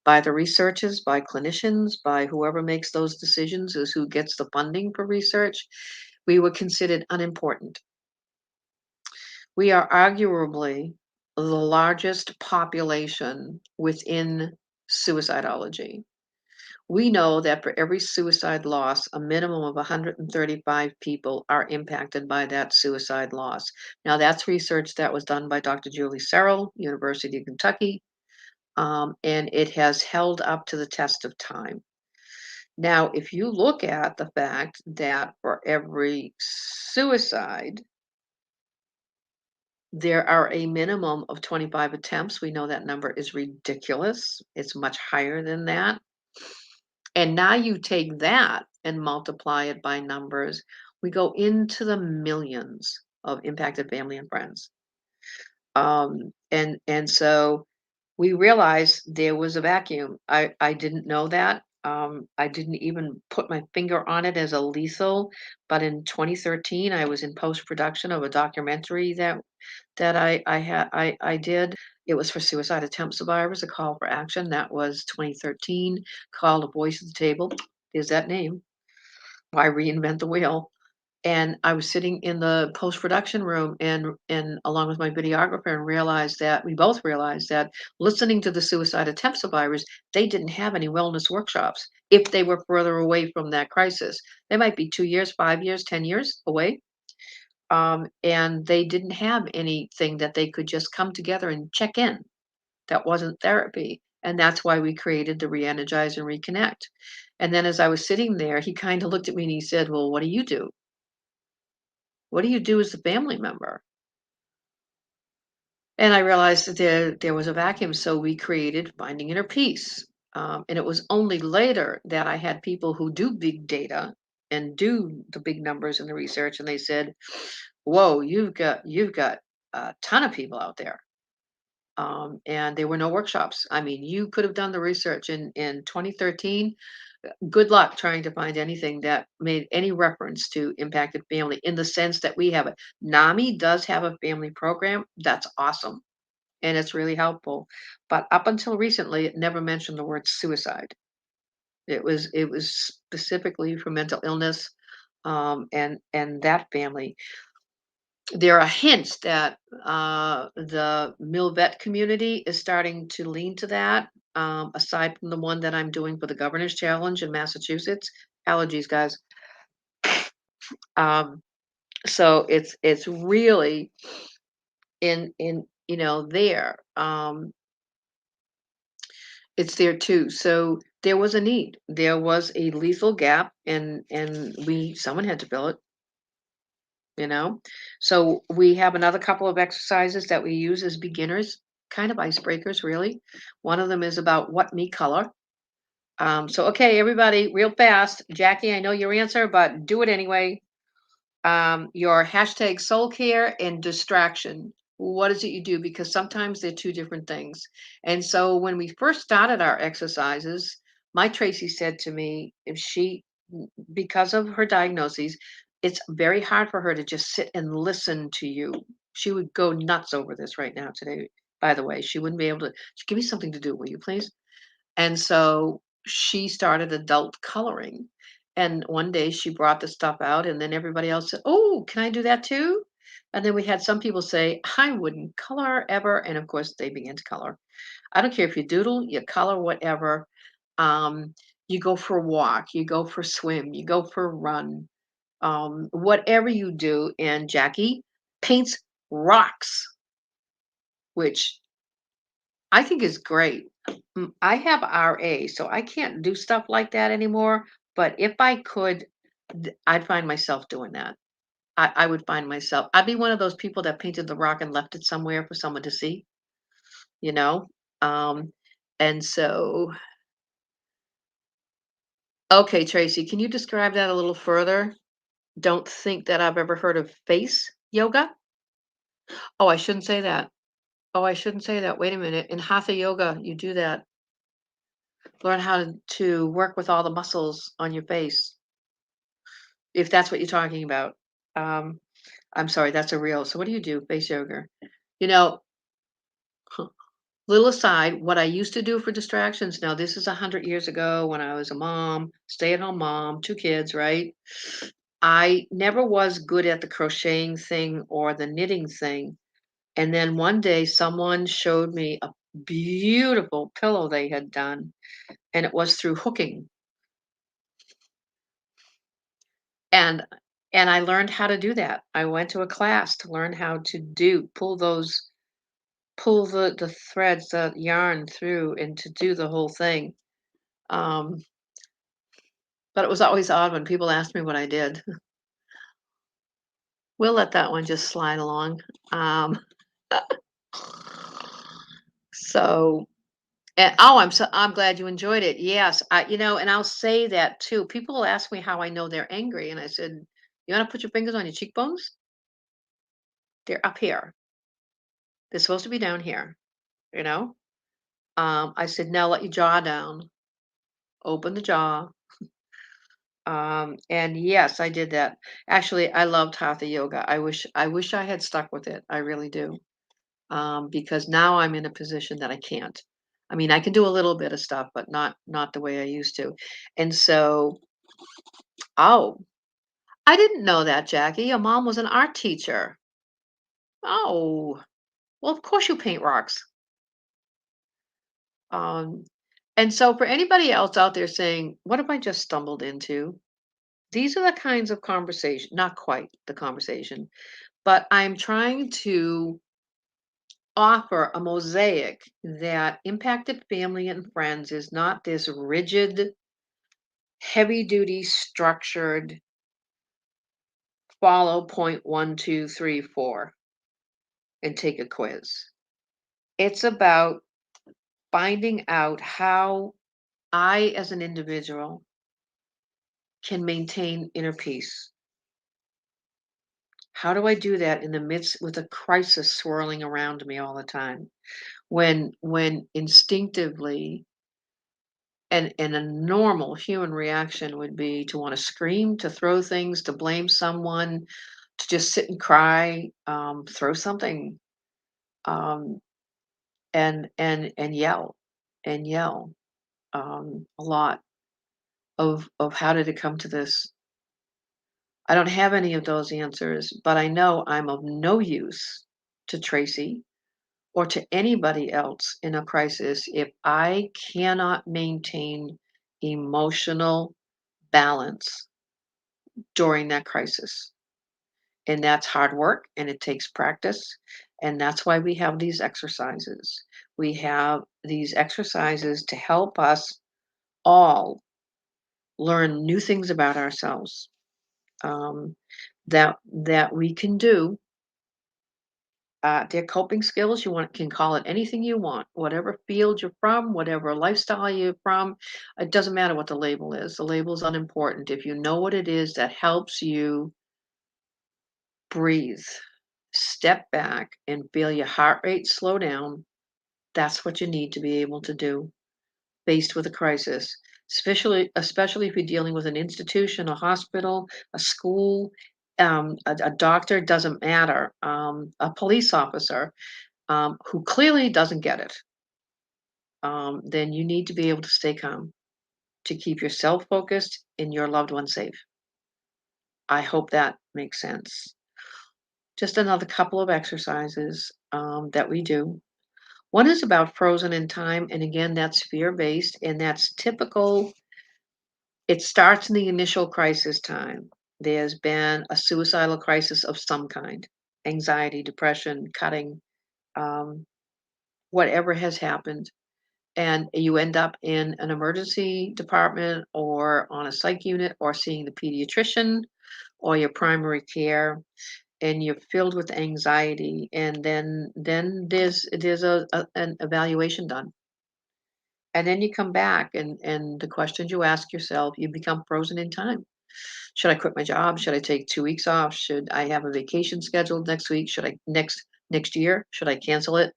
by the researchers, by clinicians, by whoever makes those decisions, is who gets the funding for research. We were considered unimportant. We are arguably the largest population within suicidology. We know that for every suicide loss, a minimum of 135 people are impacted by that suicide loss. Now, that's research that was done by Dr. Julie Searle, University of Kentucky, and it has held up to the test of time. Now, if you look at the fact that for every suicide, there are a minimum of 25 attempts. We know that number is ridiculous. It's much higher than that. And now you take that and multiply it by numbers. We go into the millions of impacted family and friends. And so we realized there was a vacuum. I didn't know that. I didn't even put my finger on it as a lethal. But in 2013, I was in post production of a documentary that I did. It was for suicide attempt survivors, a call for action. That was 2013, called A Voice at the Table. Is that name? Why reinvent the wheel? And I was sitting in the post-production room and along with my videographer and we both realized that listening to the suicide attempt survivors, they didn't have any wellness workshops if they were further away from that crisis. They might be 2 years, 5 years, 10 years away. And they didn't have anything that they could just come together and check in. That wasn't therapy. And that's why we created the Reenergize and Reconnect. And then as I was sitting there, he kind of looked at me and he said, well, what do you do? What do you do as a family member? And I realized that there was a vacuum. So we created Finding Inner Peace. And it was only later that I had people who do big data and do the big numbers in the research. And they said, whoa, you've got a ton of people out there. And there were no workshops. I mean, you could have done the research in 2013. Good luck trying to find anything that made any reference to impacted family in the sense that we have it. NAMI does have a family program. That's awesome. And it's really helpful. But up until recently, it never mentioned the word suicide. It was specifically for mental illness, and that family. There are hints that the MilVet community is starting to lean to that, aside from the one that I'm doing for the Governor's Challenge in Massachusetts. Allergies, guys. Um, so it's really in there. It's there too. So there was a need. There was a lethal gap, and someone had to fill it. you know so we have another couple of exercises that we use as beginners, kind of icebreakers, really. One of them is about what me color. So okay, everybody, real fast. Jackie, I know your answer, but do it anyway. Your hashtag soul care and distraction, what is it you do? Because sometimes they're two different things. And so when we first started our exercises, my Tracy said to me, if she because of her diagnoses, it's very hard for her to just sit and listen to you. She would go nuts over this right now today. by the way. She wouldn't be able to, "Give me something to do, will you please?" And so she started adult coloring. And one day she brought the stuff out, and then everybody else said, "Oh, can I do that too?" And then we had some people say, "I wouldn't color ever." And of course, they began to color. I don't care if you doodle, you color, whatever. Um, you go for a walk, you go for a swim, you go for a run, whatever you do. And Jackie paints rocks, which I think is great. I have RA, so I can't do stuff like that anymore. But if I could, I'd find myself doing that. I would find myself, I'd be one of those people that painted the rock and left it somewhere for someone to see, you know? Um, and so, okay, Tracy, can you describe that a little further? Don't think that I've ever heard of face yoga. Oh, I shouldn't say that. Oh, I shouldn't say that. Wait a minute. In hatha yoga, you do that. Learn how to work with all the muscles on your face, if that's what you're talking about. Um, I'm sorry, that's a real. So what do you do? Face yoga. You know, little aside, what I used to do for distractions. Now, this is 100 years ago when I was a mom, stay-at-home mom, two kids, right? I never was good at the crocheting thing or the knitting thing. And then one day someone showed me a beautiful pillow they had done, and it was through hooking. And and I learned how to do that. I went to a class to learn how to pull the threads, the yarn through and to do the whole thing. Um, but it was always odd when people asked me what I did. We'll let that one just slide along. Um, so I'm glad you enjoyed it. Yes, and I'll say that too. People ask me how I know they're angry, and I said, "You want to put your fingers on your cheekbones? They're up here. They're supposed to be down here." You know. I said, "Now let your jaw down. Open the jaw." And yes, I did that. Actually, I loved hatha yoga. I wish I had stuck with it. I really do. Because now I'm in a position that I can't. I mean, I can do a little bit of stuff, but not the way I used to. And so, oh, I didn't know that, Jackie. Your mom was an art teacher. Oh, well, of course you paint rocks. Um, and so for anybody else out there saying, "What have I just stumbled into?" These are the kinds of conversation, not quite the conversation, but I'm trying to offer a mosaic that impacted family and friends is not this rigid, heavy duty, structured, follow point 1, 2, 3, 4 and take a quiz. It's about finding out how I, as an individual, can maintain inner peace. How do I do that in the midst with a crisis swirling around me all the time? When instinctively and a normal human reaction would be to want to scream, to throw things, to blame someone, to just sit and cry, throw something, um, and yell and yell, a lot of how did it come to this? I don't have any of those answers, but I know I'm of no use to Tracy or to anybody else in a crisis if I cannot maintain emotional balance during that crisis. And that's hard work and it takes practice. And that's why we have these exercises. We have these exercises to help us all learn new things about ourselves, um, that we can do. They're coping skills. You can call it anything you want, whatever field you're from, whatever lifestyle you're from. It doesn't matter what the label is. The label is unimportant. If you know what it is that helps you breathe, step back, and feel your heart rate slow down, that's what you need to be able to do faced with a crisis. Especially if you're dealing with an institution, a hospital, a school, a doctor, doesn't matter, a police officer. who clearly doesn't get it, then you need to be able to stay calm to keep yourself focused and your loved one safe. I hope that makes sense. Just another couple of exercises that we do. One is about frozen in time, and again, that's fear based, and that's typical. It starts in the initial crisis time. There's been a suicidal crisis of some kind, anxiety, depression, cutting, um, whatever has happened. And you end up in an emergency department or on a psych unit or seeing the pediatrician or your primary care, and you're filled with anxiety, and then there's an evaluation done, and then you come back, and the questions you ask yourself, you become frozen in time. Should I quit my job? Should I take 2 weeks off? Should I have a vacation scheduled next week? Should I next year? Should I cancel it?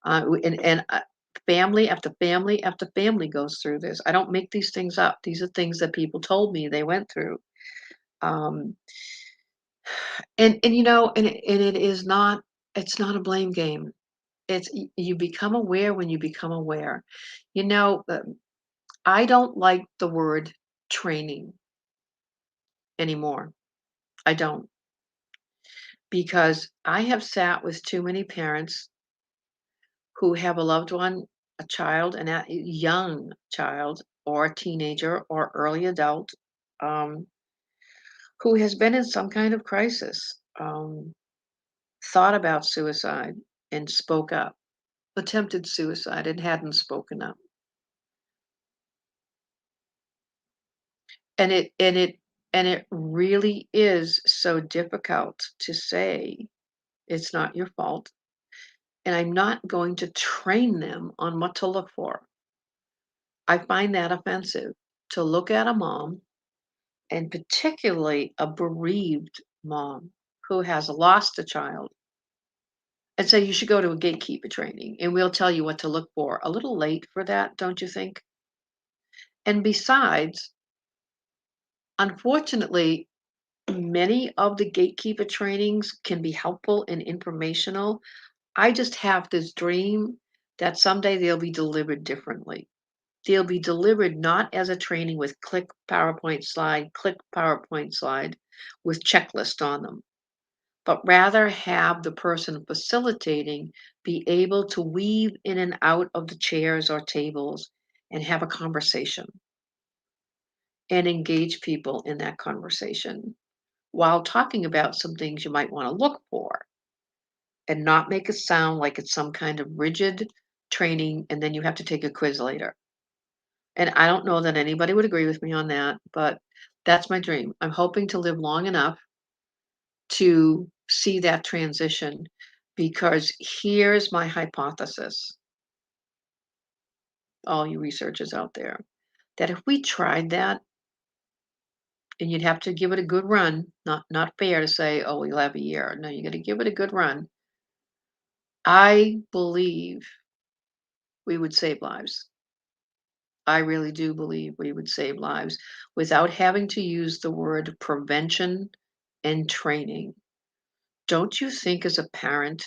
And family after family after family goes through this. I don't make these things up. These are things that people told me they went through. Um, and it is not, it's not a blame game. You become aware when you become aware. You know, I don't like the word training anymore. I don't, because I have sat with too many parents who have a loved one, a child, a young child or a teenager or early adult, um, who has been in some kind of crisis, thought about suicide and spoke up, attempted suicide and hadn't spoken up. And it really is so difficult to say it's not your fault. And I'm not going to train them on what to look for. I find that offensive to look at a mom, and particularly a bereaved mom who has lost a child, and say you should go to a gatekeeper training and we'll tell you what to look for. A little late for that, don't you think? And besides, unfortunately, many of the gatekeeper trainings can be helpful and informational. I just have this dream that someday they'll be delivered differently. They'll be delivered not as a training with click PowerPoint slide with checklist on them, but rather have the person facilitating be able to weave in and out of the chairs or tables and have a conversation and engage people in that conversation while talking about some things you might want to look for, and not make it sound like it's some kind of rigid training and then you have to take a quiz later. And I don't know that anybody would agree with me on that, but that's my dream. I'm hoping to live long enough to see that transition, because here's my hypothesis, all you researchers out there, that if we tried that, and you'd have to give it a good run, not fair to say, oh, we'll have a year. No, you got to give it a good run. I believe we would save lives. I really do believe we would save lives without having to use the word prevention and training. Don't you think, as a parent,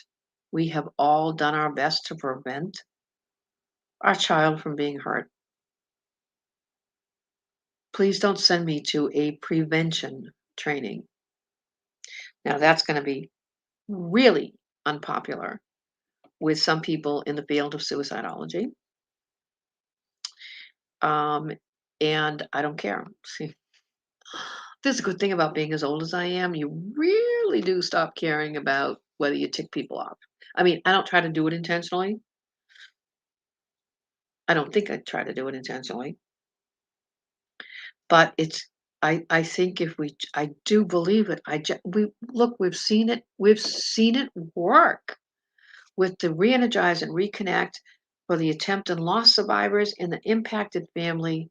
we have all done our best to prevent our child from being hurt? Please don't send me to a prevention training. Now, that's going to be really unpopular with some people in the field of suicidology. Um, and I don't care. See, this is a good thing about being as old as I am. You really do stop caring about whether you tick people off. I mean, I don't try to do it intentionally. I don't think I try to do it intentionally. But I think if I do believe it. We've seen it work with the Reenergize and Reconnect for the attempt and loss survivors and the impacted family.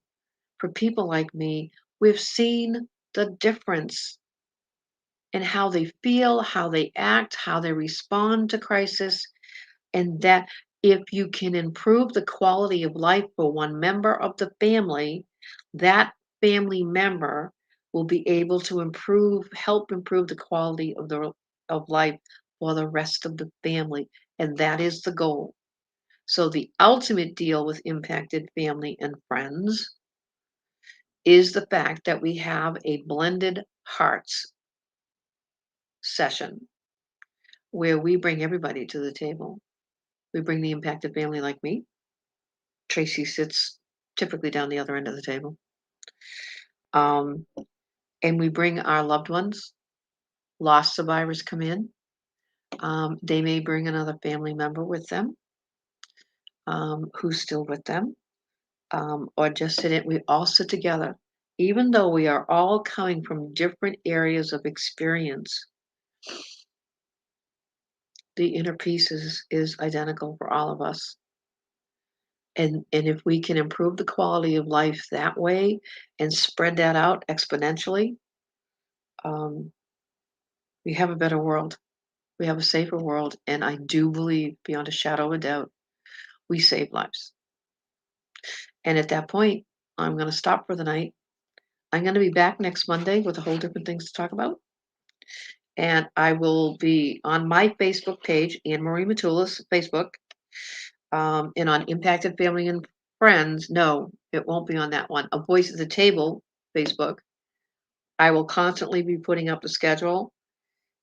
For people like me, we've seen the difference in how they feel, how they act, how they respond to crisis, and that if you can improve the quality of life for one member of the family, that family member will be able to help improve the quality of life for the rest of the family, and that is the goal. So the ultimate deal with impacted family and friends is the fact that we have a blended hearts session where we bring everybody to the table. We bring the impacted family like me. Tracy sits typically down the other end of the table. Um, and we bring our loved ones. Lost survivors come in. They may bring another family member with them who's still with them, or just sit in. We all sit together. Even though we are all coming from different areas of experience, the inner peace is identical for all of us. And if we can improve the quality of life that way and spread that out exponentially, um, we have a better world. We have a safer world. And I do believe, beyond a shadow of a doubt, we save lives. And at that point, I'm going to stop for the night. I'm going to be back next Monday with a whole different things to talk about. And I will be on my Facebook page, Anne Marie Matulis Facebook, and on Impacted Family and Friends. No, it won't be on that one. A Voice at the Table Facebook. I will constantly be putting up the schedule.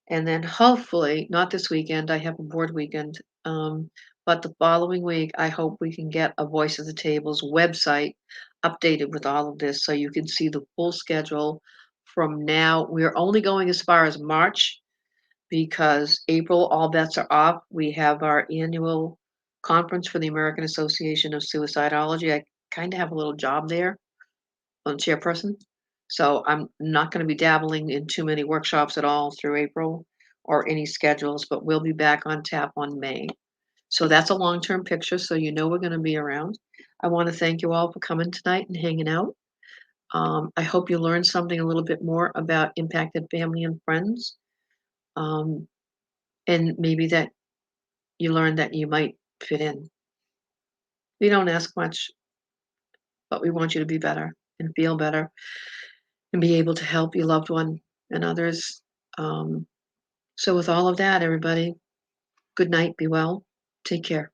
And then hopefully, not this weekend, I have a board weekend. But the following week, I hope we can get a Voice of the Table's website updated with all of this so you can see the full schedule from now. We're only going as far as March because April, all bets are off. We have our annual conference for the American Association of Suicidology. I kind of have a little job there on chairperson. So I'm not going to be dabbling in too many workshops at all through April or any schedules, but we'll be back on tap on May. So that's a long-term picture, so you know we're going to be around. I want to thank you all for coming tonight and hanging out. I hope you learned something a little bit more about impacted family and friends, um, and maybe that you learned that you might fit in. We don't ask much, but we want you to be better and feel better and be able to help your loved one and others. Um, so with all of that, everybody, good night, be well, take care.